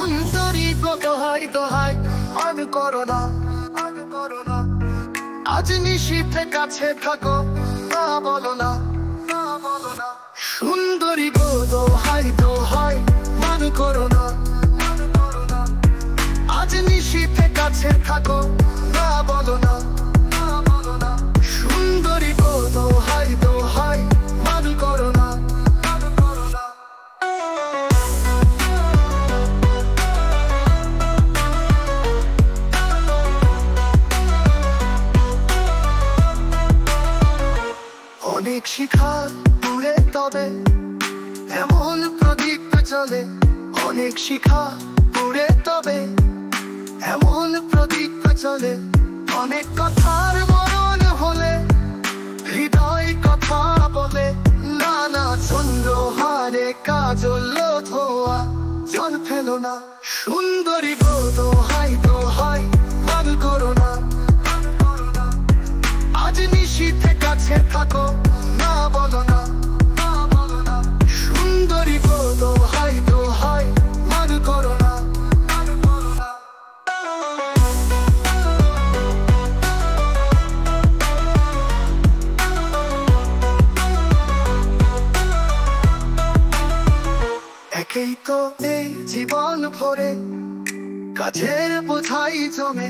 সুন্দরী গো দোহাই দোহাই মান করো না, আজ নিশীথে কাছে থাকো, না বলো না, সুন্দরী গো দোহাই দোহাই মান করো না, আজ নিশীথে কাছে থাকো, না বলো না, সুন্দরী গো দোহাই দোহাই মান করো না। অনেক শিখা দূরে তবে এমন প্রদীপ চলে, অনেক শিখা দূরে তবে এমন প্রদীপ চলে, অনেক কথার মরণ হলে হৃদয় কথা বলে, নানা চন্দ্রহারে কাজল ধোয়া জল ফেলো না, সুন্দরী গো দোহাই দোহাই মান করো না, আজ নিশীথে কাছে থাকো, না বলো না, সুন্দরী গো দোহাই দোহাই মান করো না। একেই তো এই জীবন ভরে কাজের বোঝাই জমে,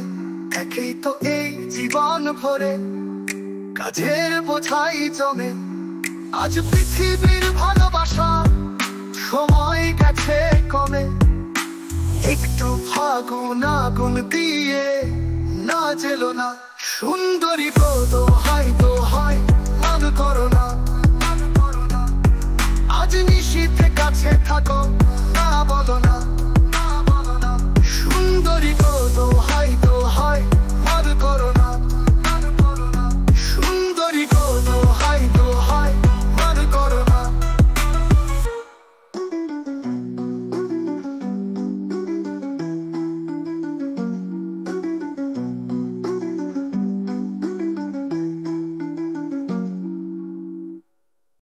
একেই তো এই জীবন ভরে কাজের বোঝাই জমে, আজ পৃথিবীর ভালোবাসা সময় গেছে কমে, একটু ফাগুন আগুন দিয়ে না জেলো না, সুন্দরী গো দোহাই দোহাই মান করো না।